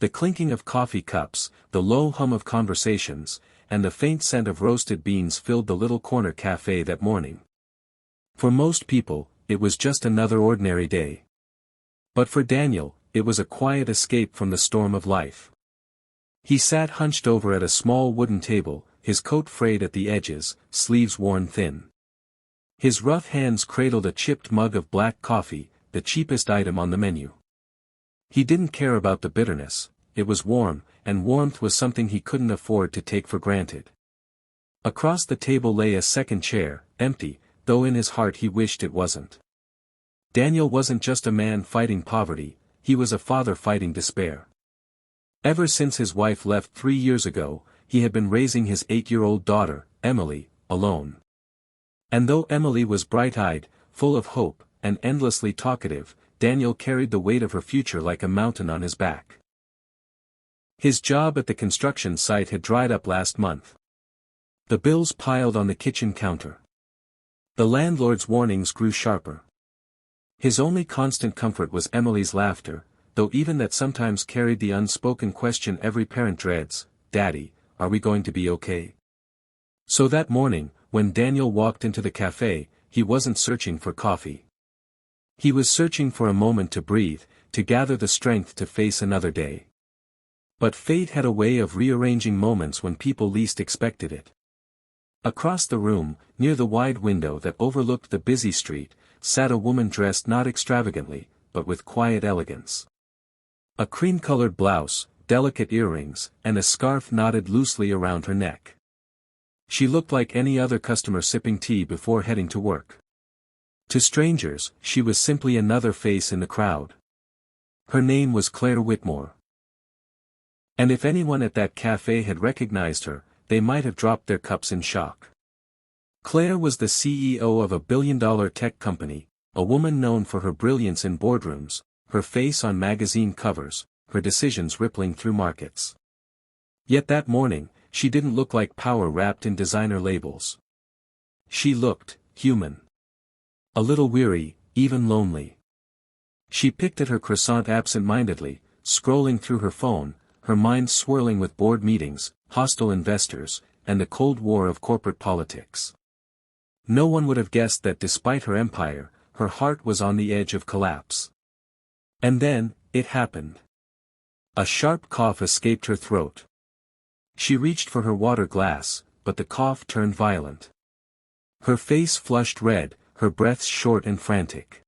The clinking of coffee cups, the low hum of conversations, and the faint scent of roasted beans filled the little corner cafe that morning. For most people, it was just another ordinary day. But for Daniel, it was a quiet escape from the storm of life. He sat hunched over at a small wooden table, his coat frayed at the edges, sleeves worn thin. His rough hands cradled a chipped mug of black coffee, the cheapest item on the menu. He didn't care about the bitterness, it was warm, and warmth was something he couldn't afford to take for granted. Across the table lay a second chair, empty, though in his heart he wished it wasn't. Daniel wasn't just a man fighting poverty, he was a father fighting despair. Ever since his wife left 3 years ago, he had been raising his 8-year-old daughter, Emily, alone. And though Emily was bright-eyed, full of hope, and endlessly talkative, Daniel carried the weight of her future like a mountain on his back. His job at the construction site had dried up last month. The bills piled on the kitchen counter. The landlord's warnings grew sharper. His only constant comfort was Emily's laughter, though even that sometimes carried the unspoken question every parent dreads, "Daddy, are we going to be okay?" So that morning, when Daniel walked into the cafe, he wasn't searching for coffee. He was searching for a moment to breathe, to gather the strength to face another day. But fate had a way of rearranging moments when people least expected it. Across the room, near the wide window that overlooked the busy street, sat a woman dressed not extravagantly, but with quiet elegance. A cream-colored blouse, delicate earrings, and a scarf knotted loosely around her neck. She looked like any other customer sipping tea before heading to work. To strangers, she was simply another face in the crowd. Her name was Claire Whitmore. And if anyone at that cafe had recognized her, they might have dropped their cups in shock. Claire was the CEO of a billion-dollar tech company, a woman known for her brilliance in boardrooms, her face on magazine covers, her decisions rippling through markets. Yet that morning, she didn't look like power wrapped in designer labels. She looked human. A little weary, even lonely. She picked at her croissant absent-mindedly, scrolling through her phone, her mind swirling with board meetings, hostile investors, and the cold war of corporate politics. No one would have guessed that despite her empire, her heart was on the edge of collapse. And then, it happened. A sharp cough escaped her throat. She reached for her water glass, but the cough turned violent. Her face flushed red, her breath short and frantic.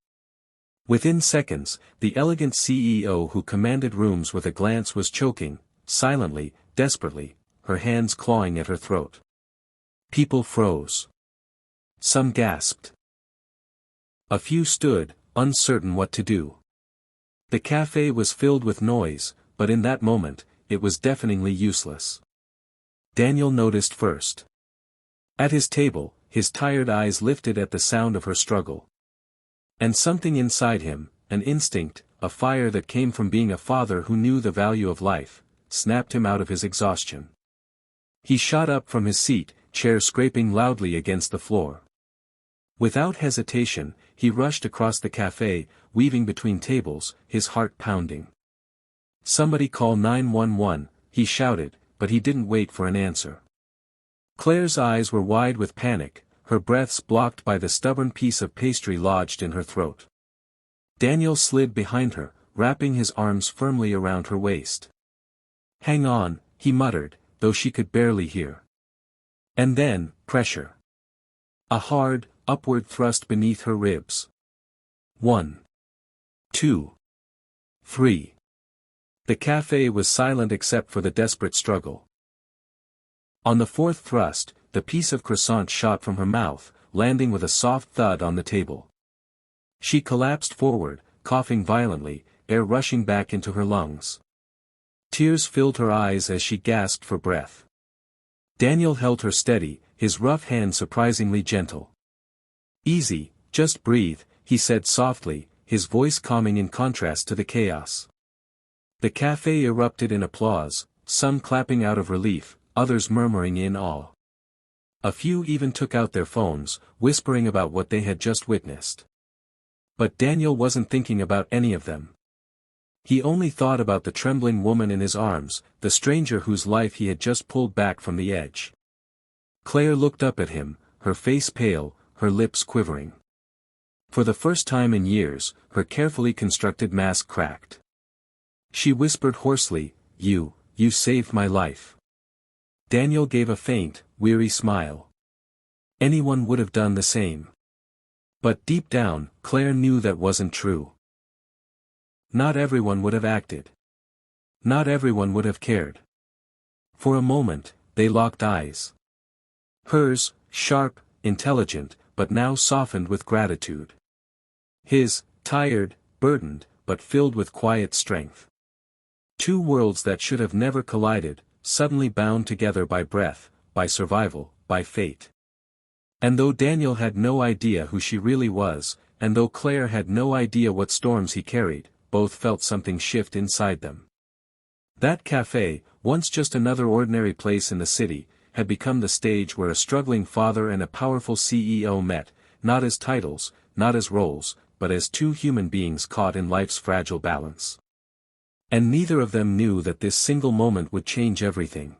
Within seconds, the elegant CEO who commanded rooms with a glance was choking, silently, desperately, her hands clawing at her throat. People froze. Some gasped. A few stood, uncertain what to do. The cafe was filled with noise, but in that moment, it was deafeningly useless. Daniel noticed first. At his table, his tired eyes lifted at the sound of her struggle. And something inside him, an instinct, a fire that came from being a father who knew the value of life, snapped him out of his exhaustion. He shot up from his seat, chair scraping loudly against the floor. Without hesitation, he rushed across the cafe, weaving between tables, his heart pounding. "Somebody call 911, he shouted, but he didn't wait for an answer. Claire's eyes were wide with panic, her breaths blocked by the stubborn piece of pastry lodged in her throat. Daniel slid behind her, wrapping his arms firmly around her waist. "Hang on," he muttered, though she could barely hear. And then, pressure. A hard, upward thrust beneath her ribs. 1. 2. 3. The cafe was silent except for the desperate struggle. On the fourth thrust, the piece of croissant shot from her mouth, landing with a soft thud on the table. She collapsed forward, coughing violently, air rushing back into her lungs. Tears filled her eyes as she gasped for breath. Daniel held her steady, his rough hand surprisingly gentle. "Easy, just breathe," he said softly, his voice calming in contrast to the chaos. The cafe erupted in applause, some clapping out of relief, others murmuring in awe. A few even took out their phones, whispering about what they had just witnessed. But Daniel wasn't thinking about any of them. He only thought about the trembling woman in his arms, the stranger whose life he had just pulled back from the edge. Claire looked up at him, her face pale, her lips quivering. For the first time in years, her carefully constructed mask cracked. She whispered hoarsely, You saved my life." Daniel gave a faint, weary smile. Anyone would have done the same. But deep down, Claire knew that wasn't true. Not everyone would have acted. Not everyone would have cared. For a moment, they locked eyes. Hers, sharp, intelligent, but now softened with gratitude. His, tired, burdened, but filled with quiet strength. Two worlds that should have never collided, suddenly bound together by breath, by survival, by fate. And though Daniel had no idea who she really was, and though Claire had no idea what storms he carried, both felt something shift inside them. That cafe, once just another ordinary place in the city, had become the stage where a struggling father and a powerful CEO met, not as titles, not as roles, but as two human beings caught in life's fragile balance. And neither of them knew that this single moment would change everything.